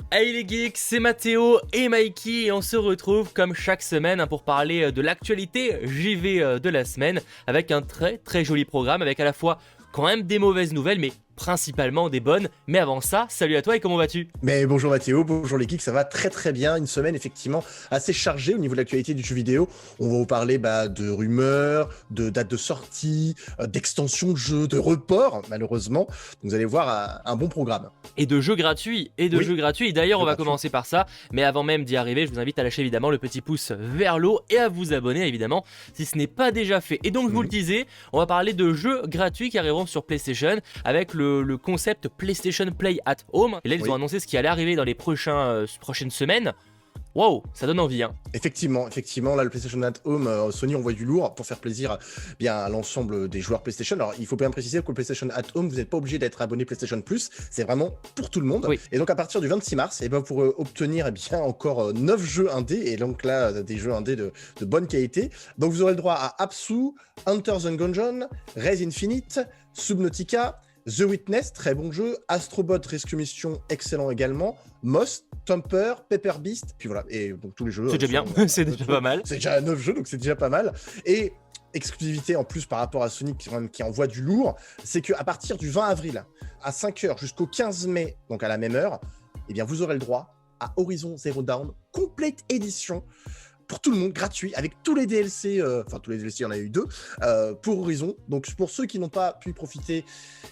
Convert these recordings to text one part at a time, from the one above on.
Hey les geeks, c'est Mathéo et Mikey et on se retrouve comme chaque semaine pour parler de l'actualité JV de la semaine avec un très joli programme avec à la fois quand même des mauvaises nouvelles mais principalement des bonnes. Mais avant ça, salut à toi et comment vas-tu? Mais bonjour Mathéo, bonjour les geeks, ça va très bien, une semaine effectivement assez chargée au niveau de l'actualité du jeu vidéo. On va vous parler de rumeurs, de dates de sortie, d'extensions de jeux, de reports malheureusement. Donc, vous allez voir un bon programme. Et de jeux gratuits, D'ailleurs, on va commencer par ça. Mais avant même d'y arriver, je vous invite à lâcher évidemment le petit pouce vers le haut et à vous abonner évidemment si ce n'est pas déjà fait. Et donc, je vous le disais, on va parler de jeux gratuits qui arriveront sur PlayStation avec le concept PlayStation Play at Home. Et là, ils ont annoncé ce qui allait arriver dans les prochaines semaines. Waouh, ça donne envie, hein. Effectivement, là le PlayStation at Home, Sony envoie du lourd pour faire plaisir à l'ensemble des joueurs PlayStation. Alors il faut bien préciser que le PlayStation at Home, vous n'êtes pas obligé d'être abonné PlayStation Plus, c'est vraiment pour tout le monde. Oui. Et donc à partir du 26 mars, vous pourrez obtenir encore 9 jeux indés, et donc là des jeux indés de bonne qualité. Donc vous aurez le droit à Apsu, Enter the Gungeon, Res Infinite, Subnautica, The Witness, très bon jeu, Astrobot Rescue Mission, excellent également, Moss, Thumper, Pepper Beast, puis voilà, et donc tous les jeux. C'est déjà bien, c'est déjà pas mal. C'est déjà 9 jeux, donc c'est déjà pas mal. Et exclusivité en plus par rapport à Sony qui envoie du lourd, c'est qu'à partir du 20 avril à 5h jusqu'au 15 mai, donc à la même heure, vous aurez le droit à Horizon Zero Dawn Complete Edition, pour tout le monde, gratuit, avec tous les DLC, tous les DLC, il y en a eu 2, pour Horizon. Donc pour ceux qui n'ont pas pu profiter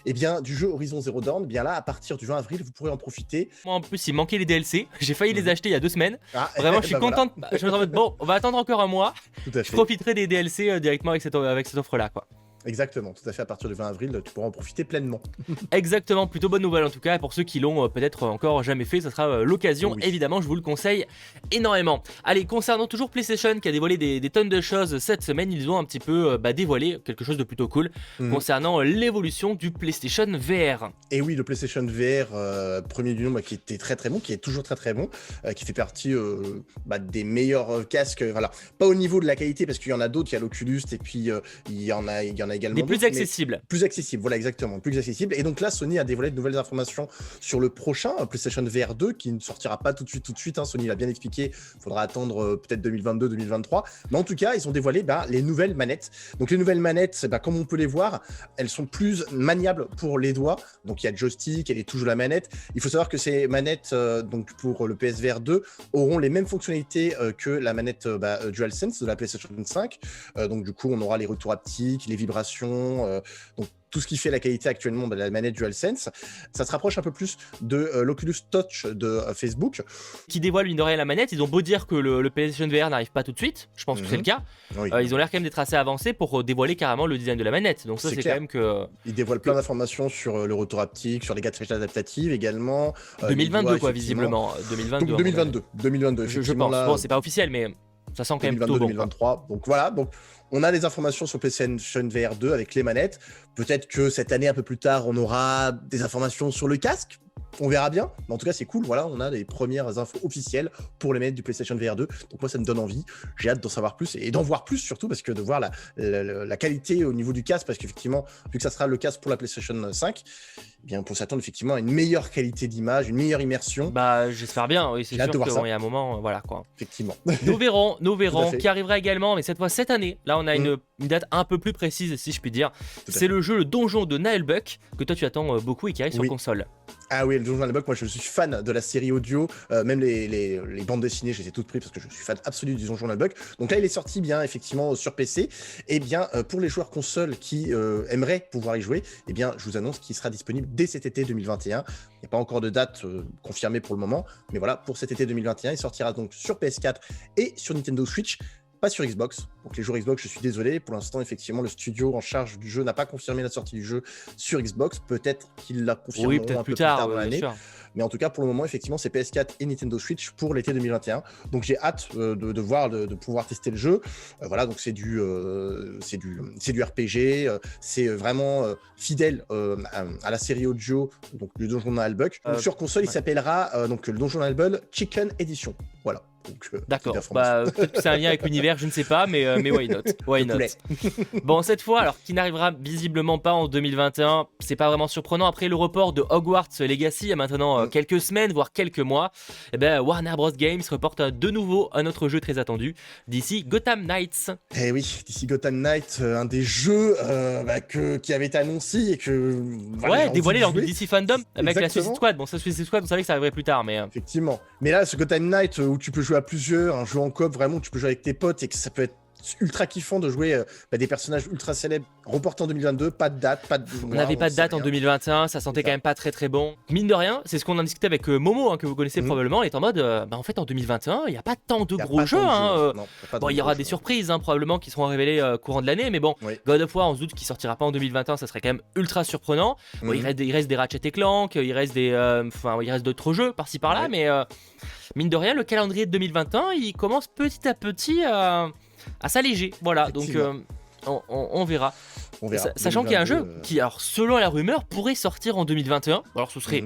du jeu Horizon Zero Dawn, là, à partir du 20 avril, vous pourrez en profiter. Moi, en plus, il manquait les DLC. J'ai failli les acheter il y a 2 semaines. Vraiment, je suis contente. Voilà. Je me suis dit, bon, on va attendre encore un mois. Je profiterai des DLC directement avec cette offre-là, quoi. Exactement, tout à fait, à partir du 20 avril, tu pourras en profiter pleinement. Exactement, plutôt bonne nouvelle en tout cas, pour ceux qui l'ont peut-être encore jamais fait, ça sera l'occasion, évidemment, je vous le conseille énormément. Allez, concernant toujours PlayStation qui a dévoilé des tonnes de choses cette semaine, ils ont un petit peu dévoilé quelque chose de plutôt cool concernant l'évolution du PlayStation VR. Et oui, le PlayStation VR, premier du nom, qui était très bon, qui est toujours très bon, qui fait partie des meilleurs casques, voilà, pas au niveau de la qualité parce qu'il y en a d'autres, il y a l'Oculus et puis il y en a également des plus accessibles. Plus accessibles, voilà, exactement, plus accessibles. Et donc là, Sony a dévoilé de nouvelles informations sur le prochain PlayStation VR 2 qui ne sortira pas tout de suite. Sony l'a bien expliqué, il faudra attendre peut-être 2022-2023. Mais en tout cas, ils ont dévoilé les nouvelles manettes. Donc les nouvelles manettes, comme on peut les voir, elles sont plus maniables pour les doigts. Donc il y a le joystick, il y a les touches de la manette. Il faut savoir que ces manettes, donc pour le PSVR 2, auront les mêmes fonctionnalités que la manette DualSense de la PlayStation 5. Donc du coup, on aura les retours haptiques, les vibrations, donc tout ce qui fait la qualité actuellement de la manette DualSense. Ça se rapproche un peu plus de l'Oculus Touch de Facebook. Qui dévoile une oreille à la manette, ils ont beau dire que le PlayStation VR n'arrive pas tout de suite, je pense que c'est le cas. Oui. Ils ont l'air quand même d'être assez avancés pour dévoiler carrément le design de la manette. Donc ça c'est quand même que... Ils dévoilent plein d'informations sur le retour haptique, sur les gadgets adaptatifs également. 2022 quoi, visiblement. 2022. Donc 2022 je pense, là... bon c'est pas officiel mais... Ça sent quand même plutôt bon. 2023. Donc voilà, on a des informations sur PlayStation VR 2 avec les manettes. Peut-être que cette année, un peu plus tard, on aura des informations sur le casque. On verra bien, mais en tout cas c'est cool, voilà, on a les premières infos officielles pour les manettes du PlayStation VR 2, donc moi ça me donne envie, j'ai hâte d'en savoir plus et d'en voir plus surtout, parce que de voir la qualité au niveau du casque, parce qu'effectivement, vu que ça sera le casque pour la PlayStation 5, on peut s'attendre effectivement à une meilleure qualité d'image, une meilleure immersion. J'espère bien, oui, c'est sûr qu'il y a un moment, voilà quoi. Effectivement. Nous verrons, qui arrivera également, mais cette fois cette année, là on a une date un peu plus précise si je puis dire, c'est le jeu Le Donjon de Naelbuck, que toi tu attends beaucoup et qui arrive sur console. Ah oui, le Donjon de Naelbuck, moi je suis fan de la série audio, même les bandes dessinées, je les ai toutes prises parce que je suis fan absolu du Donjon de Naelbuck. Donc là il est sorti effectivement sur PC, et pour les joueurs console qui aimeraient pouvoir y jouer, je vous annonce qu'il sera disponible dès cet été 2021. Il n'y a pas encore de date confirmée pour le moment, mais voilà, pour cet été 2021, il sortira donc sur PS4 et sur Nintendo Switch. Pas sur Xbox. Donc les joueurs Xbox, je suis désolé. Pour l'instant, effectivement, le studio en charge du jeu n'a pas confirmé la sortie du jeu sur Xbox. Peut-être qu'il la confirmeront un peu plus tard dans l'année. Mais en tout cas, pour le moment, effectivement, c'est PS4 et Nintendo Switch pour l'été 2021. Donc j'ai hâte de pouvoir tester le jeu. Voilà, donc c'est du RPG. C'est vraiment fidèle à la série audio, donc du Donjon de Naelbuck. Sur console, il s'appellera le Donjon de Naelbuck Chicken Edition. Voilà. Donc, D'accord, petite information. peut-être que c'est un lien avec l'univers, je ne sais pas, mais why not, why not. Bon, cette fois, alors qui n'arrivera visiblement pas en 2021, c'est pas vraiment surprenant, après le report de Hogwarts Legacy il y a maintenant quelques semaines, voire quelques mois, eh ben, Warner Bros Games reporte de nouveau un autre jeu très attendu, d'ici Gotham Knights. Eh oui, d'ici Gotham Knight, un des jeux qui avait été annoncé et que... Ouais, dévoilé lors du DC Fandom avec la Exactement. Suicide Squad. Bon, ça Suicide Squad, on savait que ça arriverait plus tard, mais... Effectivement. Mais là, ce Gotham Knight où tu peux jouer à plusieurs, un jeu en coop vraiment où tu peux jouer avec tes potes et que ça peut être ultra kiffant de jouer des personnages ultra célèbres, reportés en 2022, pas de date, pas de... On n'avait pas de date en 2021, ça sentait quand même pas très bon. Mine de rien, c'est ce qu'on a discuté avec Momo, hein, que vous connaissez probablement, il est en mode, en fait en 2021, il n'y a pas tant de gros jeux. Bon, il y aura des surprises probablement qui seront révélées courant de l'année, mais bon, God of War, on se doute qu'il sortira pas en 2021, ça serait quand même ultra surprenant. Bon, il reste des Ratchet & Clank, il reste d'autres jeux par-ci par-là, mais mine de rien, le calendrier de 2021, il commence petit à petit à s'alléger. Voilà, donc on verra. Sachant qu'il y a un jeu qui, alors selon la rumeur, pourrait sortir en 2021. Alors ce serait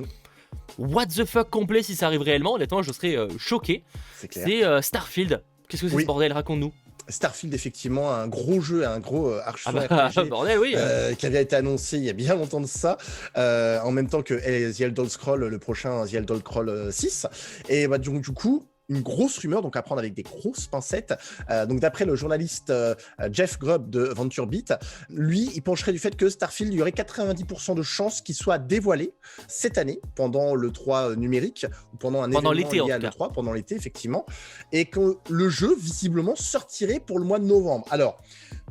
what the fuck complet si ça arrive réellement. Honnêtement, je serais choqué. C'est Starfield. Qu'est-ce que c'est ce bordel? Raconte-nous. Starfield, effectivement, un gros jeu, un gros RPG bordel, oui. qui avait été annoncé il y a bien longtemps de ça, en même temps que The Elder Scrolls, le prochain The Elder Scrolls 6. Et du coup, une grosse rumeur, donc à prendre avec des grosses pincettes. Donc d'après le journaliste Jeff Grubb de VentureBeat, lui, il pencherait du fait que Starfield, il y aurait 90% de chances qu'il soit dévoilé cette année, pendant l'E3 numérique, ou pendant un événement lié à l'E3, pendant l'été, effectivement, et que le jeu, visiblement, sortirait pour le mois de novembre. Alors,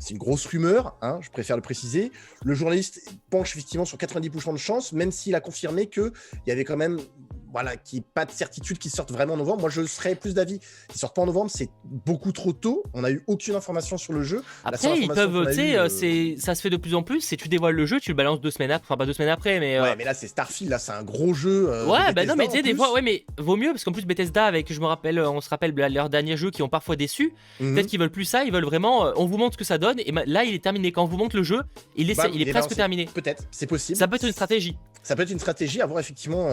c'est une grosse rumeur, hein, je préfère le préciser. Le journaliste penche effectivement sur 90% de chances, même s'il a confirmé qu'il y avait quand même... qu'il n'y ait pas de certitude qu'ils sortent vraiment en novembre. Moi, je serais plus d'avis qu'ils sortent pas en novembre, c'est beaucoup trop tôt. On n'a eu aucune information sur le jeu. Après, ils peuvent, tu sais, ça se fait de plus en plus. Si tu dévoiles le jeu, tu le balances 2 semaines après. Enfin, pas 2 semaines après, mais. Ouais, mais là, c'est Starfield, là, c'est un gros jeu. Ouais, bah non, mais tu sais, des fois, ouais, mais vaut mieux, parce qu'en plus, Bethesda, on se rappelle leurs derniers jeux qui ont parfois déçu. Peut-être qu'ils veulent plus ça, ils veulent vraiment. On vous montre ce que ça donne, et là, il est terminé. Quand on vous montre le jeu, il est presque terminé. Peut-être, c'est possible. Ça peut être une stratégie. Ça peut être une stratégie, à voir effectivement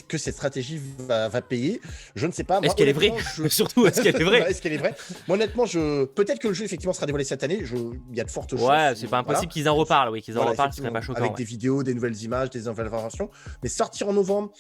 que cette stratégie va payer. Je ne sais pas. Est-ce qu'elle est vraie Surtout, est-ce qu'elle est vraie Est-ce qu'elle est vraie? Moi, honnêtement, peut-être que le jeu effectivement sera dévoilé cette année. Il y a de fortes chances. Ouais, c'est pas impossible qu'ils en reparlent, oui, qu'ils en reparlent, ce serait pas choquant. Avec des vidéos, des nouvelles images, des nouvelles informations. Mais sortir en novembre.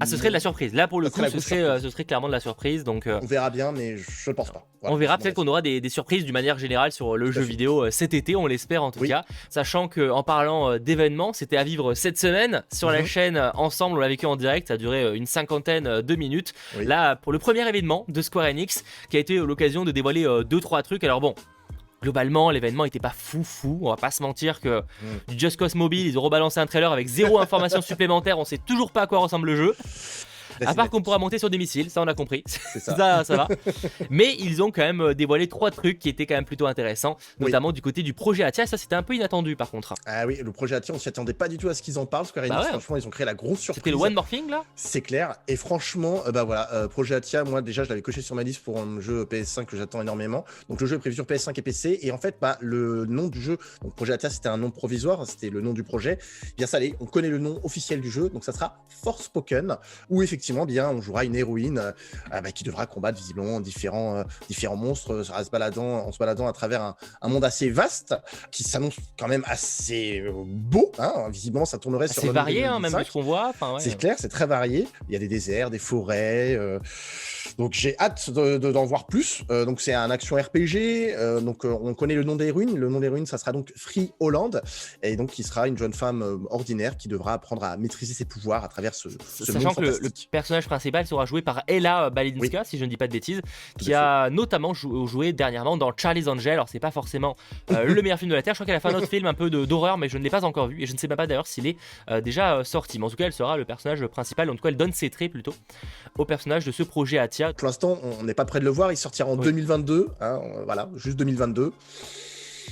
Ah, ce serait de la surprise. Là, pour le coup, ce serait clairement de la surprise. Donc, on verra bien, mais je ne pense pas. Voilà, on verra, peut-être qu'on aura des surprises d'une manière générale sur le jeu vidéo cet été, on l'espère en tout cas. Sachant qu'en parlant d'événements, c'était à vivre cette semaine sur la chaîne Ensemble, on l'a vécu en direct, ça a duré une 50aine de minutes. Là, pour le premier événement de Square Enix, qui a été l'occasion de dévoiler 2-3 trucs. Alors bon, globalement, l'événement était pas fou, on va pas se mentir que du Just Cause Mobile, ils ont rebalancé un trailer avec 0 information supplémentaire, on sait toujours pas à quoi ressemble le jeu. À part qu'on pourra monter sur des missiles, ça on a compris. C'est ça. ça va. Mais ils ont quand même dévoilé 3 trucs qui étaient quand même plutôt intéressants, notamment du côté du projet Atia. Ça c'était un peu inattendu par contre. Ah oui, le projet Atia, on s'y attendait pas du tout à ce qu'ils en parlent. Square Enix, franchement, ils ont créé la grosse surprise. C'était le One More Thing là. C'est clair. Et franchement, projet Atia, moi déjà je l'avais coché sur ma liste pour un jeu PS5 que j'attends énormément. Donc le jeu est prévu sur PS5 et PC. Et en fait, le nom du jeu, donc projet Atia, c'était un nom provisoire, c'était le nom du projet. Bien ça l'est, on connaît le nom officiel du jeu, donc ça sera Forspoken, où effectivement, on jouera une héroïne qui devra combattre visiblement différents monstres en se baladant à travers un monde assez vaste qui s'annonce quand même assez beau. Visiblement, ça tournerait sur. C'est varié, même de ce qu'on voit. C'est clair, c'est très varié. Il y a des déserts, des forêts. Donc j'ai hâte d'en voir plus. Donc c'est un action RPG. Donc on connaît le nom d'héroïne. Le nom d'héroïne, ça sera donc Free Holland, et donc qui sera une jeune femme ordinaire qui devra apprendre à maîtriser ses pouvoirs à travers ce monde Sachant que le personnage principal sera joué par Ella Balinska, si je ne dis pas de bêtises, qui a notamment joué dernièrement dans Charlie's Angel. Alors c'est pas forcément le meilleur film de la Terre. Je crois qu'elle a fait un autre film un peu d'horreur, mais je ne l'ai pas encore vu et je ne sais même pas d'ailleurs s'il est déjà sorti. Mais en tout cas, elle sera le personnage principal. En tout cas, elle donne ses traits plutôt au personnage de ce projet Atia. Pour l'instant, on n'est pas prêt de le voir. Il sortira en 2022. Voilà, juste 2022.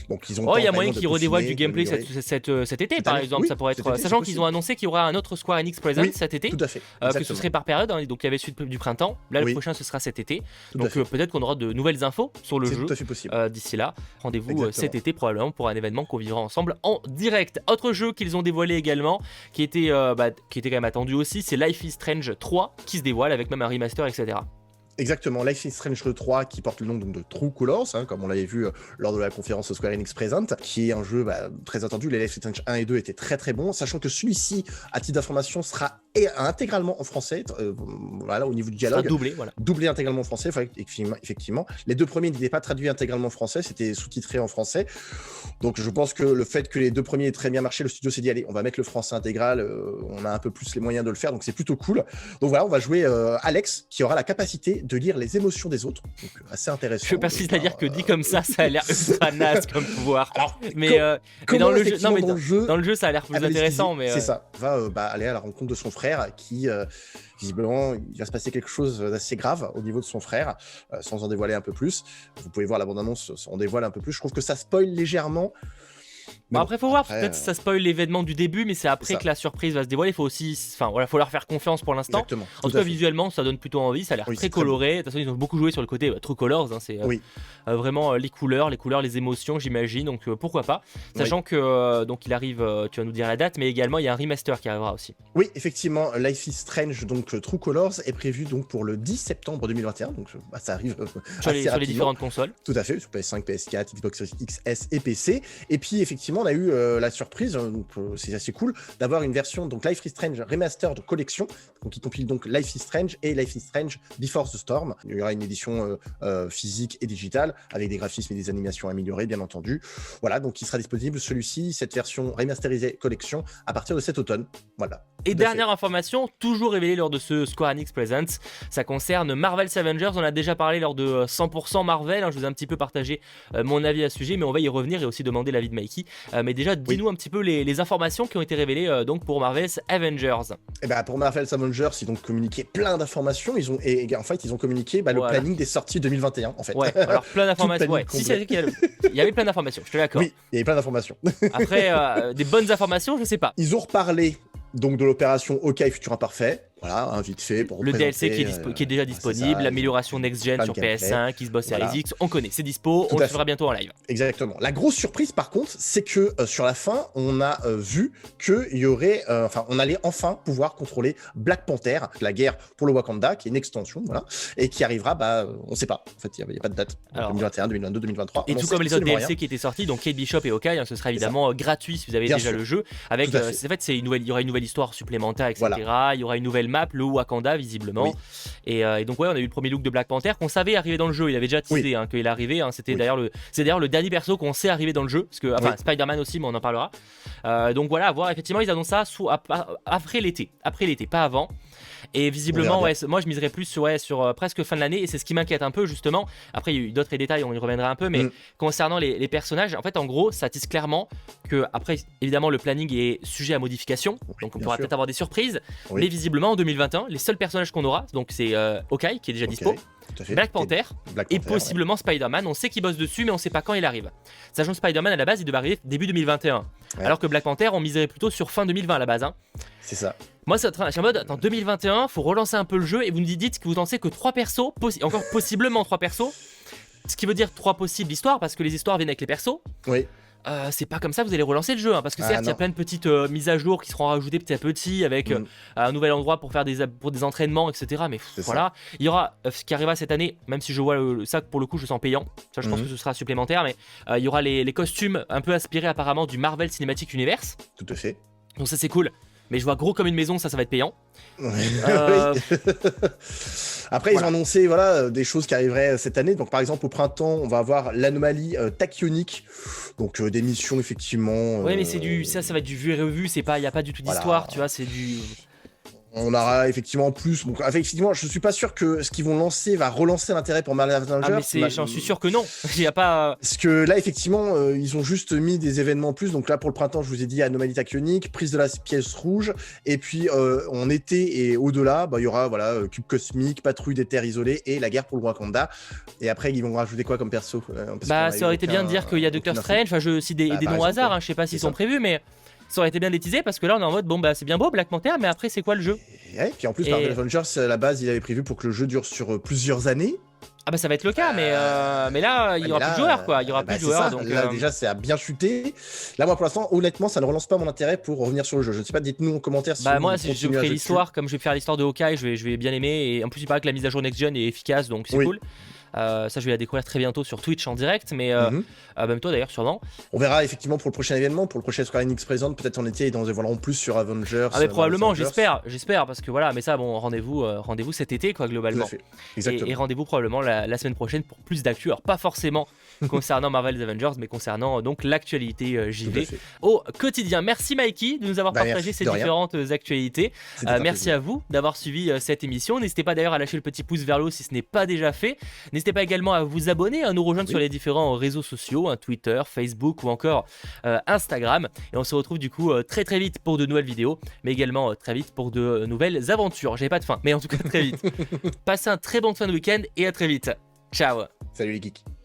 Donc ils ont il y a moyen qu'ils redévoilent du gameplay cet été par exemple, ça pourrait être. Sachant qu'ils ont annoncé qu'il y aura un autre Square Enix Present cet été, tout à fait, que ce serait par période, donc il y avait celui du printemps, là le prochain ce sera cet été, donc peut-être qu'on aura de nouvelles infos sur le jeu d'ici là. Rendez-vous cet été probablement pour un événement qu'on vivra ensemble en direct. Autre jeu qu'ils ont dévoilé également, qui était quand même attendu aussi, c'est Life is Strange 3 qui se dévoile avec même un remaster, etc. Exactement, Life is Strange 3 qui porte le nom donc, de True Colors, hein, comme on l'avait vu lors de la conférence Square Enix Present, qui est un jeu très attendu. Les Life is Strange 1 et 2 étaient très très bons, sachant que celui-ci, à titre d'information, sera intégralement en français, voilà, au niveau du dialogue. Doublé, voilà. Doublé intégralement en français, effectivement. Les deux premiers n'étaient pas traduits intégralement en français, c'était sous-titré en français. Donc je pense que le fait que les deux premiers aient très bien marché, le studio s'est dit allez, on va mettre le français intégral, on a un peu plus les moyens de le faire, donc c'est plutôt cool. Donc voilà, on va jouer Alex, qui aura la capacité de lire les émotions des autres, donc assez intéressant. Je persiste à dire que dit comme ça a l'air ultra naze comme pouvoir. Alors, mais dans le jeu, dans le jeu, ça a l'air plus intéressant. Mais c'est ça, va aller à la rencontre de son frère, qui visiblement, il va se passer quelque chose d'assez grave au niveau de son frère, sans en dévoiler un peu plus. Vous pouvez voir la bande-annonce, on dévoile un peu plus. Je trouve que ça spoil légèrement. Bon, après, faut voir, peut-être ça spoil l'événement du début, mais c'est après que la surprise va se dévoiler. Il faut aussi, faut leur faire confiance pour l'instant. En tout cas, visuellement, ça donne plutôt envie. Ça a l'air très coloré. De toute façon, ils ont beaucoup joué sur le côté True Colors. Hein, c'est vraiment les couleurs, les émotions, j'imagine. Donc pourquoi pas. Sachant que donc il arrive, tu vas nous dire la date, mais également il y a un remaster qui arrivera aussi. Oui, effectivement, Life is Strange, donc True Colors, est prévu donc pour le 10 septembre 2021. Donc ça arrive sur les différentes consoles. Tout à fait, sur PS5, PS4, Xbox Series XS et PC. Et puis effectivement, on a eu la surprise, donc c'est assez cool, d'avoir une version donc Life is Strange Remastered Collection, donc qui compile donc Life is Strange et Life is Strange Before the Storm. Il y aura une édition physique et digitale avec des graphismes et des animations améliorées, bien entendu. Voilà, donc il sera disponible celui-ci, cette version remasterisée collection, à partir de cet automne. Voilà. Et dernière information, toujours révélée lors de ce Square Enix Presents, ça concerne Marvel's Avengers. On a déjà parlé lors de 100% Marvel, hein, je vous ai un petit peu partagé mon avis à ce sujet, mais on va y revenir et aussi demander l'avis de Mikey. Mais déjà, dis-nous un petit peu les informations qui ont été révélées donc pour Marvel's Avengers. Et pour Marvel's Avengers, ils ont communiqué plein d'informations. En fait, ils ont communiqué le planning des sorties 2021. En fait. Ouais, alors plein d'informations. Ouais. Si, il y avait plein d'informations, je te l'accorde. Oui, il y avait plein d'informations. Après, des bonnes informations, je sais pas. Ils ont reparlé donc de l'opération Hawkeye Futur Imparfait. Voilà, vite fait pour le DLC qui est déjà disponible, l'amélioration next-gen sur PS5, Xbox Series X, on connaît, c'est dispo, on le fera bientôt en live. Exactement. La grosse surprise par contre, c'est que sur la fin, on a vu qu'il y aurait, on allait enfin pouvoir contrôler Black Panther, la guerre pour le Wakanda, qui est une extension, voilà, et qui arrivera, on sait pas. En fait, il n'y a pas de date. Alors, 2021, 2022, 2023. Et tout comme les autres DLC qui étaient sortis, donc Kate Bishop et Hawkeye, ce sera évidemment gratuit si vous avez déjà le jeu. Avec, en fait, il y aura une nouvelle histoire supplémentaire, etc. Voilà. Il y aura une nouvelle map, le Wakanda visiblement. Et donc on a eu le premier look de Black Panther qu'on savait arriver dans le jeu. Il avait déjà teasé qu'il arrivait. C'était d'ailleurs le dernier perso qu'on sait arriver dans le jeu, parce que Spider-Man aussi, mais on en parlera. Donc voilà, à voir. Effectivement, ils annoncent ça après l'été, pas avant. Et visiblement, moi je miserais plus sur presque fin de l'année, et c'est ce qui m'inquiète un peu justement. Après, il y a eu d'autres détails, on y reviendra un peu, mais concernant les personnages, en fait, en gros, ça tisse clairement que, après, évidemment, le planning est sujet à modification, donc on pourra peut-être avoir des surprises, mais visiblement en 2021, les seuls personnages qu'on aura, donc c'est Hawkeye qui est déjà dispo, Black Panther et possiblement Spider-Man. On sait qu'il bosse dessus, mais on sait pas quand il arrive. Sachant que Spider-Man à la base il devait arriver début 2021, alors que Black Panther on miserait plutôt sur fin 2020 à la base. C'est ça. Moi, je suis en mode, en 2021, faut relancer un peu le jeu, et vous nous dites que vous pensez que 3 persos, encore possiblement 3 persos, ce qui veut dire 3 possibles histoires, parce que les histoires viennent avec les persos. Oui. C'est pas comme ça que vous allez relancer le jeu, parce que certes il y a plein de petites mises à jour qui seront rajoutées petit à petit avec un nouvel endroit pour faire pour des entraînements, etc. Mais voilà, il y aura ce qui arrivera cette année, même si je vois ça pour le coup je sens payant, ça je pense que ce sera supplémentaire, mais il y aura les costumes un peu inspirés apparemment du Marvel Cinematic Universe. Tout à fait. Donc ça c'est cool. Mais je vois gros comme une maison, ça va être payant. Après, ils ont annoncé des choses qui arriveraient cette année. Donc, par exemple, au printemps, on va avoir l'anomalie tachyonique. Donc, des missions, effectivement. Ouais, mais c'est ça va être du vu et revu. Il n'y a pas du tout d'histoire, tu vois, c'est du... On aura effectivement plus. Donc, effectivement, je suis pas sûr que ce qu'ils vont lancer va relancer l'intérêt pour Marvel's Avengers. Mais j'en suis sûr que non. Il y a pas. Parce que là, effectivement, ils ont juste mis des événements en plus. Donc là, pour le printemps, je vous ai dit anomalie tachyonique, prise de la pièce rouge, et puis en été et au-delà, il y aura cube cosmique, patrouille des terres isolées et la guerre pour le Wakanda. Et après, ils vont rajouter quoi comme perso? Ça aurait été bien de dire qu'il y a Doctor Strange. Enfin, je cite des noms au hasard. Je sais pas s'ils sont prévus, mais. Ça aurait été bien d'étiser parce que là on est en mode c'est bien beau Black Panther, mais après c'est quoi le jeu? Et puis en plus Marvel Avengers à la base il avait prévu pour que le jeu dure sur plusieurs années. Ah bah ça va être le cas, mais là, il y aura plus de joueurs, quoi. Il y aura plus de joueurs, ça. donc... Là, déjà, ça a bien chuté. Là, moi, pour l'instant, honnêtement, ça ne relance pas mon intérêt pour revenir sur le jeu. Je ne sais pas, dites-nous en commentaire si Bah vous moi, si je continuez à fais jouer l'histoire, comme je vais faire l'histoire de Hawkeye, je vais bien aimer. Et en plus, il paraît que la mise à jour Next Gen est efficace, donc c'est Oui. cool. Ça, je vais la découvrir très bientôt sur Twitch en direct, mais même toi d'ailleurs, sûrement. On verra effectivement pour le prochain événement, pour le prochain Square Enix Present, peut-être en été, ils en dévoileront plus sur Avengers. Ah mais probablement, Marvel's Avengers. j'espère, parce que voilà, mais ça, bon, rendez-vous cet été, quoi, Tout à globalement. fait. Exactement. Et rendez-vous probablement la semaine prochaine pour plus d'actu. Alors pas forcément concernant Marvel's Avengers, mais concernant donc l'actualité Tout à JV fait. au quotidien. Merci Mikey de nous avoir partagé merci, ces de rien. différentes actualités. C'était un Merci plaisir. à vous d'avoir suivi cette émission. N'hésitez pas d'ailleurs à lâcher le petit pouce vers le haut si ce n'est pas déjà fait. N'hésitez pas également à vous abonner, à nous rejoindre sur les différents réseaux sociaux, Twitter, Facebook ou encore Instagram. Et on se retrouve du coup très très vite pour de nouvelles vidéos, mais également très vite pour de nouvelles aventures. J'avais pas de fin, mais en tout cas très vite. Passez un très bon fin de week-end et à très vite. Ciao. Salut les geeks.